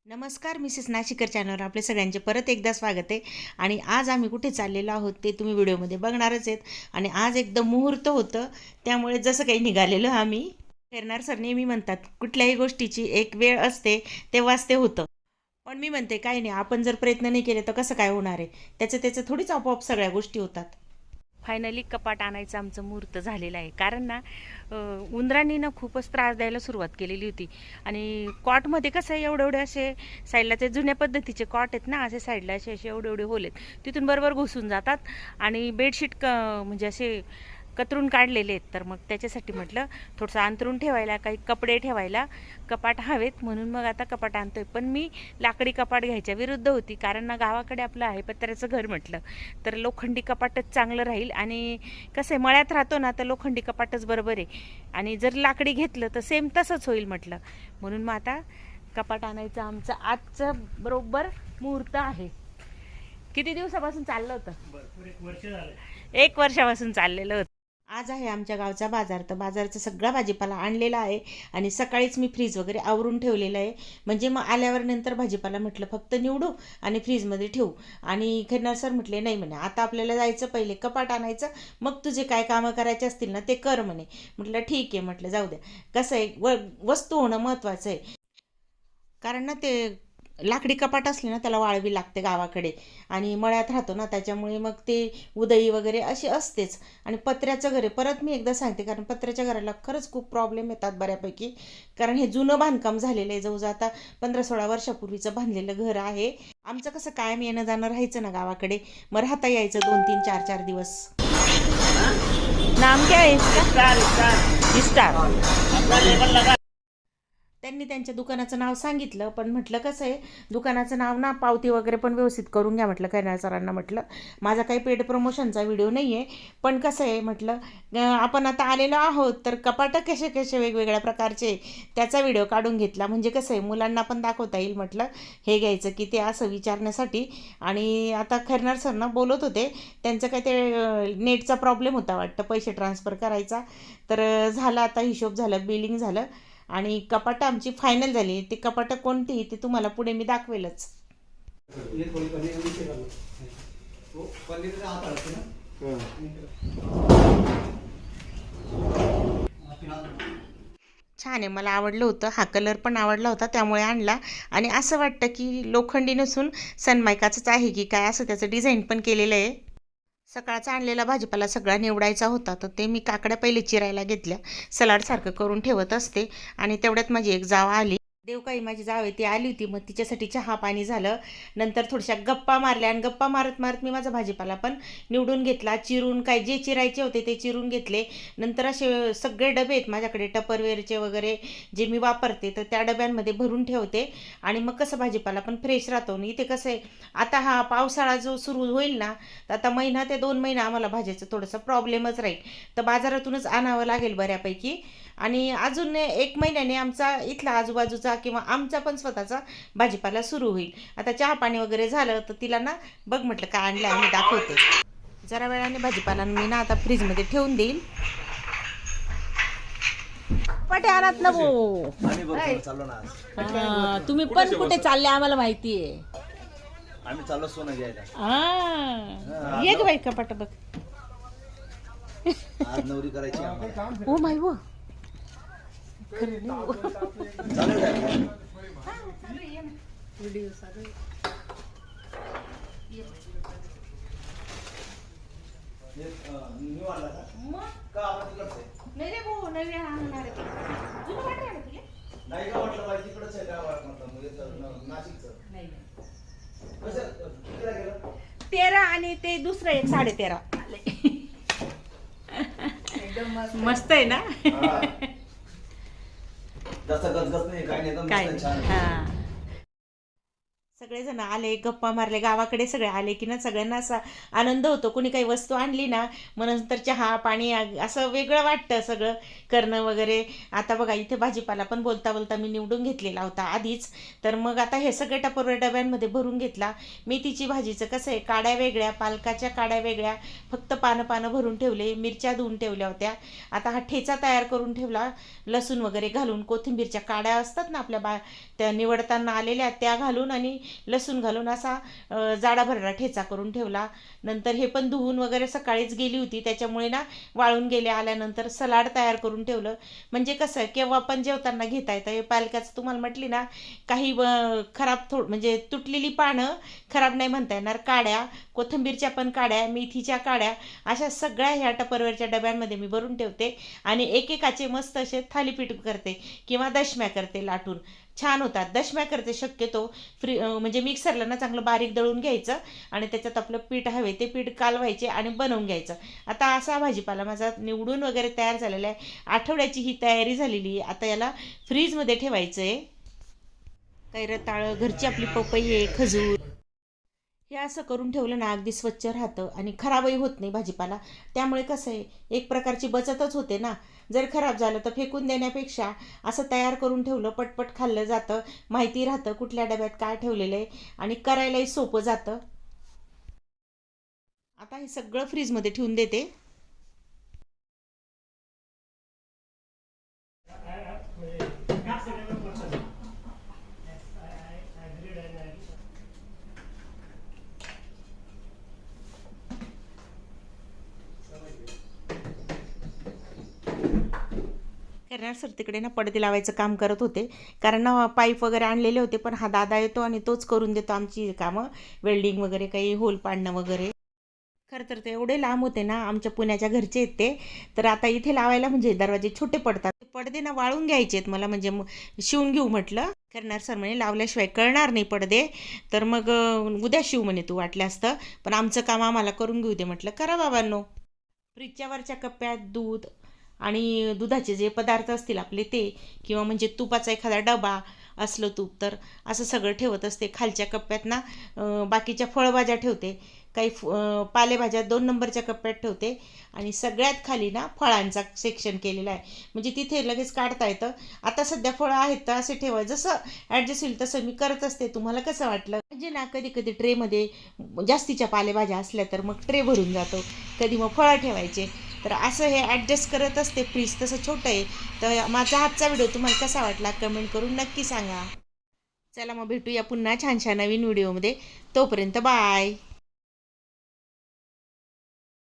नमस्कार मिसेस नाशिकर चॅनलवर आपले सगळ्यांचे परत एकदा स्वागत आहे. आणि आज आम्ही कुठे चाललेलो आहोत ते तुम्ही व्हिडिओमध्ये बघणारच आहेत. आणि आज एकदम मुहूर्त होतं, त्यामुळे जसं काही निघालेलो आम्ही. फेरणार सर नेहमी म्हणतात कुठल्याही गोष्टीची एक वेळ असते तेव्हाच ते होतं. पण मी म्हणते काही नाही, आपण जर प्रयत्न नाही केले तर कसं काय होणार आहे. त्याचं त्याचं थोडीच आपोआप सगळ्या गोष्टी होतात. फायनली कपाट आणायचं आमचं मुहूर्त झालेलं आहे. कारण ना उंदरांनी ना खूपच त्रास द्यायला सुरुवात केलेली होती. आणि कॉटमध्ये कसं आहे, एवढे एवढे असे साईडला ते जुन्या पद्धतीचे कॉट आहेत ना, असे साईडला असे असे एवढे एवढे होल आहेत, तिथून बरोबर घुसून जातात. आणि बेडशीट म्हणजे असे कतरून काढलेले आहेत. तर मग त्याच्यासाठी म्हटलं थोडंसं अंतरून ठेवायला, काही कपडे ठेवायला कपाट हवेत, म्हणून मग आता कपाट आणतोय. पण मी लाकडी कपाट घ्यायच्या विरुद्ध होती, कारण ना गावाकडे आपलं आहे पत्र्याचं घर म्हटलं तर लोखंडी कपाटच चांगलं राहील. आणि कसं आहे, मळ्यात राहतो ना तर लोखंडी कपाटच बरोबर आहे. आणि जर लाकडी घेतलं तर सेम तसंच होईल म्हटलं, म्हणून मग आता कपाट आणायचं आमचं आजचं बरोबर मुहूर्त आहे. किती दिवसापासून चाललं होतं? एक वर्षापासून चाललेलं होतं. आज आहे आमच्या गावचा बाजार, तर बाजारचा सगळा भाजीपाला आणलेला आहे. आणि सकाळीच मी फ्रीज वगैरे आवरून ठेवलेलं आहे, म्हणजे मग आल्यावर नंतर भाजीपाला म्हटलं फक्त निवडू आणि फ्रीजमध्ये ठेवू. आणि खैरनार सर म्हटले नाही म्हणे, आता आपल्याला जायचं, पहिले कपाट आणायचं, मग तुझे काय कामं करायचे असतील ना ते कर म्हणे. म्हटलं ठीक आहे, म्हटलं जाऊ द्या. कसं आहे, वस्तू होणं महत्त्वाचं आहे. कारण ना ते लाकडी कपाट असले ना त्याला वाळवी लागते गावाकडे, आणि मळ्यात राहतो ना त्याच्यामुळे मग ते उदई वगैरे अशी असतेच. आणि पत्र्याचं घर आहे, परत मी एकदा सांगते, कारण पत्र्याच्या घराला खरंच खूप प्रॉब्लेम येतात बऱ्यापैकी. कारण हे जुनं बांधकाम झालेलं आहे, जवळजवळ आता 15-16 वर्षापूर्वीचं बांधलेलं घर आहे. आमचं कसं कायम येणं जाणं राहायचं ना गावाकडे, मग राहता यायचं 2-3 4-4 दिवस. नाम क्या है इसका? स्टार. त्यांनी त्यांच्या दुकानाचं नाव सांगितलं, पण म्हटलं कसं आहे, दुकानाचं नाव ना पावती वगैरे पण व्यवस्थित करून घ्या म्हटलं. खैरनार सरांना म्हटलं माझा काही पेड प्रमोशनचा व्हिडिओ नाही आहे, पण कसं आहे म्हटलं आपण आता आलेलो आहोत, तर कपाटं कसे कसे वेगवेगळ्या प्रकारचे त्याचा व्हिडिओ काढून घेतला, म्हणजे कसं आहे मुलांना पण दाखवता येईल म्हटलं हे घ्यायचं की ते असं विचारण्यासाठी. आणि आता खैरनार सरना बोलत होते, त्यांचं काय ते नेटचा प्रॉब्लेम होता वाटतं, पैसे ट्रान्सफर करायचा. तर झालं, आता हिशोब झालं, बिलिंग झालं, आणि कपाटं आमची फायनल झाली. ते कपाटं कोणती ते तुम्हाला पुढे मी दाखवेलच. छान आहे, मला आवडलं होतं, हा कलर पण आवडला होता त्यामुळे आणला. आणि असं वाटतं की लोखंडी नसून सनमायकाचंच आहे की काय, असं त्याचं डिझाईन पण केलेलं आहे. सकाळचा आणलेला भाजीपाला सगळा निवडायचा होता, तर ते मी काकड्या पहिले चिरायला घेतल्या, सलाडसारखं करून ठेवत असते. आणि तेवढ्यात माझी एक जाव आली, देवकाई माझी जाव आहे ती आली होती, मग तिच्यासाठी चहा पाणी झालं. नंतर थोड्याशा गप्पा मारल्या, आणि गप्पा मारत मारत मी माझा भाजीपाला पण निवडून घेतला, चिरून काय जे चिरायचे होते ते चिरून घेतले. नंतर असे सगळे डबे आहेत माझ्याकडे टपरवेअरचे वगैरे जे मी वापरते, तर त्या डब्यांमध्ये भरून ठेवते. आणि मग कसं भाजीपाला पण फ्रेश राहतो. इथे कसं आहे, आता हा पावसाळा जो सुरू होईल ना, तर आता महिना ते 2 महिना आम्हाला भाज्याचं थोडंसं प्रॉब्लेमच राहील, तर बाजारातूनच आणावं लागेल बऱ्यापैकी. आणि अजून 1 महिन्याने आमचा इथला आजूबाजूचा किंवा आमचा पण स्वतःचा भाजीपाला सुरू होईल. आता चहा पाणी वगैरे झालं तर तिला ना बघ म्हटलं काय आणलं आम्ही दाखवते. जरा वेळाने भाजीपाला मी ना आता फ्रीजमध्ये ठेवून देईल. पटे आणत ना भाऊ, तुम्ही पण कुठे चालले आम्हाला माहिती आहे. आम्ही चाललो सोनं घ्यायला. ये ग बाई कपाट बघ. आज नवरी करायची आम्हाला. हो माय हो. चालेल काय? न्यू आला का आपण तिकडचं आहे? नाही रे भाऊ, नवीन आणणार आहे. जुनं वाटलं ना तुला? नाही का म्हटलं बाई तिकडच आहे गावात, म्हटलं म्हणजे नाशिकचं. नाही कसं कितीला गेलं? 13 आणि ते दुसरं एक 13.5 मस्त आहे ना. जास्त गजगज नाही, काय नाही, एकदम काय मस्त छान आहे. हा, सगळेजण आले, गप्पा मारले, गावाकडे सगळे आले की ना सगळ्यांना असा आनंद होतो. कोणी काही वस्तू आणली ना मग नंतर चहा पाणी असं वेगळं वाटतं सगळं करणं वगैरे. आता बघा इथे भाजीपाला पण बोलता बोलता मी निवडून घेतलेला होता आधीच. तर मग आता हे सगळे टपरवेअर डब्यांमध्ये भरून घेतला. मेथीची भाजीचं कसं आहे, काड्या वेगळ्या, पालकाच्या काड्या वेगळ्या, फक्त पानं भरून ठेवले, मिरच्या धुवून ठेवल्या होत्या. आता हा ठेचा तयार करून ठेवला, लसूण वगैरे घालून, कोथिंबीरच्या काड्या असतात ना आपल्या त्या निवडताना आलेल्या त्या घालून आणि लसूण घालून असा जाडा भरडा ठेचा करून ठेवला. नंतर हे पण धुवून वगैरे सकाळीच गेली होती त्याच्यामुळे ना वाळून गेले. आल्यानंतर सलाड तयार करून ठेवलं. म्हणजे कसं केव्हा पण जेवताना घेता येतं. हे पालकाचं तुम्हाला म्हटली ना काही खराब म्हणजे तुटलेली पानं, खराब नाही म्हणता येणार, काड्या, कोथिंबीरच्या पण काड्या, मेथीच्या काड्या, अशा सगळ्या ह्या टपरवेअरच्या डब्यांमध्ये मी भरून ठेवते. आणि एकेकाचे मस्त असे थालीपीठ करते किंवा दशम्या करते लाटून. छान होतात. दशम्या करते शक्यतो म्हणजे मिक्सरला ना चांगलं बारीक दळून घ्यायचं आणि त्याच्यात आपलं पीठ हवे ते पीठ कालवायचे आणि बनवून घ्यायचं. आता असा भाजीपाला माझा निवडून वगैरे तयार झालेला आहे. आठवड्याची ही तयारी झालेली आहे. आता याला फ्रीजमध्ये ठेवायचं आहे. कैरताळं, घरची आपली पपई आहे, खजूर, हे असं करून ठेवलं ना अगदी स्वच्छ राहतं आणि खराबही होत नाही भाजीपाला. त्यामुळे कसं आहे, एक प्रकारची बचतच होते ना. जर खराब झालं तर फेकून देण्यापेक्षा असं तयार करून ठेवलं, पटपट खाल्लं जातं, माहिती राहतं कुठल्या डब्यात काय ठेवलेलं आहे आणि करायलाही सोपं जातं. आता हे सगळं फ्रीजमध्ये ठेवून देते. करणार सर तिकडे ना पडदे लावायचं काम करत होते, कारण ना पाईप वगैरे आणलेले होते. पण हा दादा येतो आणि तोच करून देतो आमची कामं, वेल्डिंग वगैरे, काही होल पाडणं वगैरे. खरं तर ते एवढे लांब होते ना, आमच्या पुण्याच्या घरचे आहेत ते. तर आता इथे लावायला म्हणजे दरवाजे छोटे पडतात. पडदे ना वाळून घ्यायचे आहेत मला, म्हणजे शिवून घेऊ म्हटलं. करणार सर म्हणे लावल्याशिवाय कळणार नाही पडदे, तर मग उद्या शिव म्हणे तू वाटलं असतं, पण आमचं काम आम्हाला करून घेऊ दे. म्हटलं करा बाबांनो. फ्रीजच्या वरच्या कप्प्यात दूध आणि दुधाचे जे पदार्थ असतील आपले ते, किंवा म्हणजे तुपाचा एखादा डबा असलं तूप तर असं सगळं ठेवत असते. खालच्या कप्प्यात ना बाकीच्या फळभाज्या ठेवते, काही पालेभाज्या 2 नंबरच्या कप्प्यात ठेवते आणि सगळ्यात खाली ना फळांचा सेक्शन केलेला आहे, म्हणजे तिथे लगेच काढता येतं. आता सध्या फळं आहेत तर असे ठेवा, जसं ॲडजस्ट होईल तसं मी करत असते. तुम्हाला कसं वाटलं? म्हणजे ना कधी कधी ट्रेमध्ये जास्तीच्या पालेभाज्या असल्या तर मग ट्रे भरून जातो, कधी मग फळं ठेवायचे. तर असं हे ॲडजस्ट करत असते. फ्रीज तसं छोटं आहे. तर माझा आजचा व्हिडिओ तुम्हाला कसा वाटला कमेंट करून नक्की सांगा. चला मग भेटूया पुन्हा छानशा नवीन व्हिडिओमध्ये. तोपर्यंत बाय.